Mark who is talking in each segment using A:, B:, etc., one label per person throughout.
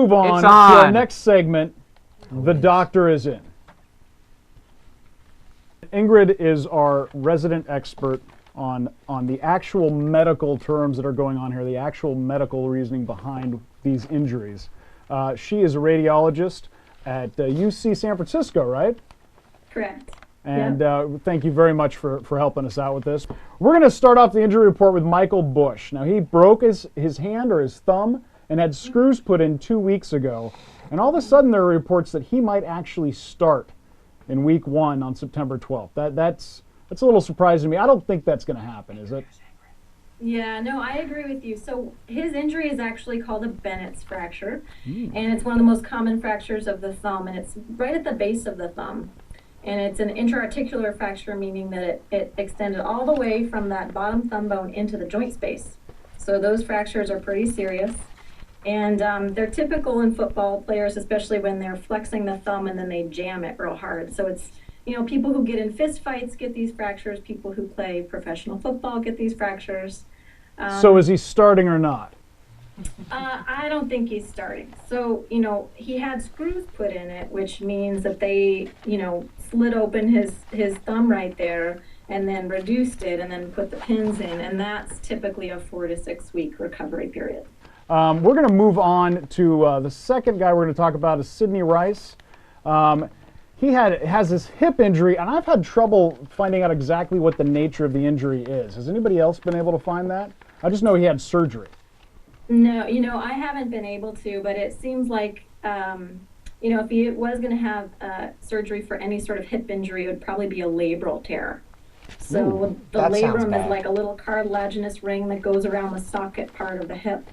A: move on to our next segment. The doctor is in. Ingrid is our resident expert on the actual medical terms that are going on here, the actual medical reasoning behind these injuries. She is a radiologist at UC San Francisco, right?
B: Correct.
A: And thank you very much for helping us out with this. We're going to start off the injury report with Michael Bush. Now, he broke his hand or his thumb and had screws put in 2 weeks ago. And all of a sudden, there are reports that he might actually start in week 1 on September 12th. That's a little surprising to me. I don't think that's going to happen, is it?
B: Yeah, no, I agree with you. So his injury is actually called a Bennett's fracture, and it's one of the most common fractures of the thumb, and it's right at the base of the thumb. And it's an intra-articular fracture, meaning that it extended all the way from that bottom thumb bone into the joint space. So those fractures are pretty serious. And they're typical in football players, especially when they're flexing the thumb and then they jam it real hard. So it's, people who get in fist fights get these fractures. People who play professional football get these fractures.
A: So is he starting or not?
B: I don't think he's starting. So, he had screws put in it, which means that they, slid open his thumb right there and then reduced it and then put the pins in. And that's typically a 4 to 6 week recovery period.
A: We're going to move on to the second guy we're going to talk about is Sidney Rice. He has this hip injury, and I've had trouble finding out exactly what the nature of the injury is. Has anybody else been able to find that? I just know he had surgery.
B: No, I haven't been able to, but it seems like, if he was going to have surgery for any sort of hip injury, it would probably be a labral tear. So the labrum is like a little cartilaginous ring that goes around the socket part of the hip.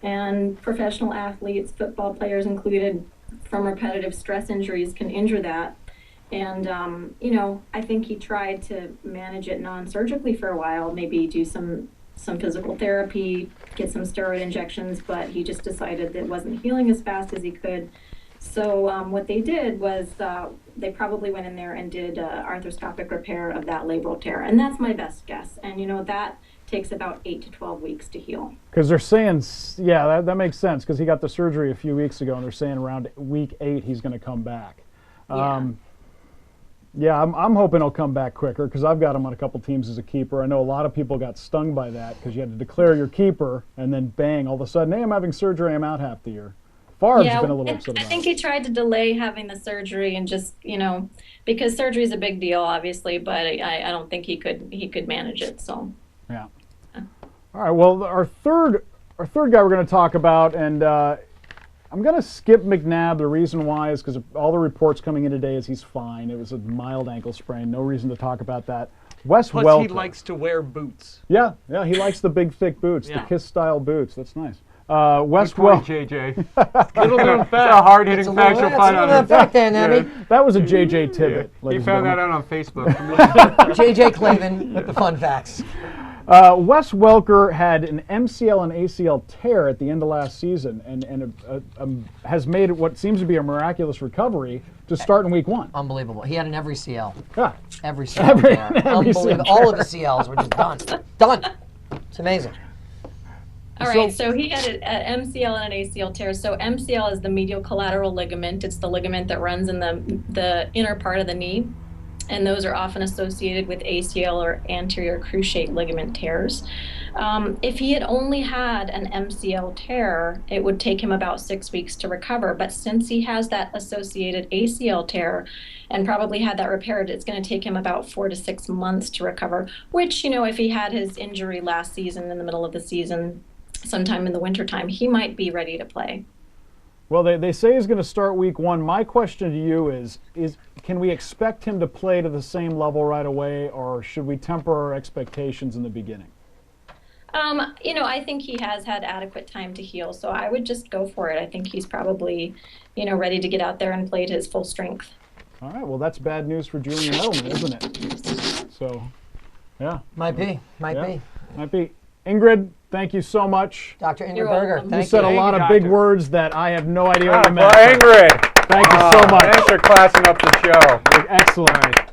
B: And professional athletes, football players included, from repetitive stress injuries can injure that. And, I think he tried to manage it non-surgically for a while, maybe do some physical therapy, get some steroid injections, but he just decided that it wasn't healing as fast as he could. So what they did was they probably went in there and did arthroscopic repair of that labral tear. And that's my best guess. And, that takes about 8 to 12 weeks to heal.
A: Because they're saying, yeah, that makes sense, because he got the surgery a few weeks ago, and they're saying around week 8 he's going to come back. Yeah, I'm hoping he'll come back quicker, because I've got him on a couple teams as a keeper. I know a lot of people got stung by that, because you had to declare your keeper, and then bang, all of a sudden, hey, I'm having surgery, I'm out half the year. Favre's been a little upset about it.
B: I think he tried to delay having the surgery and just, because surgery is a big deal, obviously, but I don't think he could manage it, so.
A: Yeah. All right, well, our third guy we're going to talk about, and I'm going to skip McNabb. The reason why is because all the reports coming in today is he's fine. It was a mild ankle sprain. No reason to talk about that. Wes Welker.
C: Plus, he likes to wear boots.
A: Yeah, he likes the big, thick boots, the Kiss-style boots. That's nice. Wes Welker.
C: JJ. Little known fact. A hard-hitting factual fight on it.
A: That was a JJ Tibbet.
C: He found that out on Facebook.
D: JJ Clavin with the fun facts.
A: Wes Welker had an MCL and ACL tear at the end of last season and has made it what seems to be a miraculous recovery to start in week 1.
D: Unbelievable. He had an every CL.
A: Yeah.
D: Every CL tear. Unbelievable. All of the CLs were just done. Done. It's amazing.
B: All right, so he had an MCL and an ACL tear. So MCL is the medial collateral ligament. It's the ligament that runs in the inner part of the knee. And those are often associated with ACL or anterior cruciate ligament tears. If he had only had an MCL tear, it would take him about 6 weeks to recover. But since he has that associated ACL tear and probably had that repaired, it's going to take him about 4 to 6 months to recover, which, if he had his injury last season, in the middle of the season, sometime in the wintertime, he might be ready to play.
A: Well, they say he's going to start week 1. My question to you is can we expect him to play to the same level right away, or should we temper our expectations in the beginning?
B: I think he has had adequate time to heal, so I would just go for it. I think he's probably, ready to get out there and play to his full strength.
A: All right, well, that's bad news for Julian Edelman, isn't it? So, yeah.
D: Might be.
A: Ingrid, thank you so much.
D: Dr. Inderberger, thank you.
A: You said a lot of big words that I have no idea what you meant.
C: Ingrid.
A: Thank you so much.
C: Thanks for classing up the show.
A: Excellent.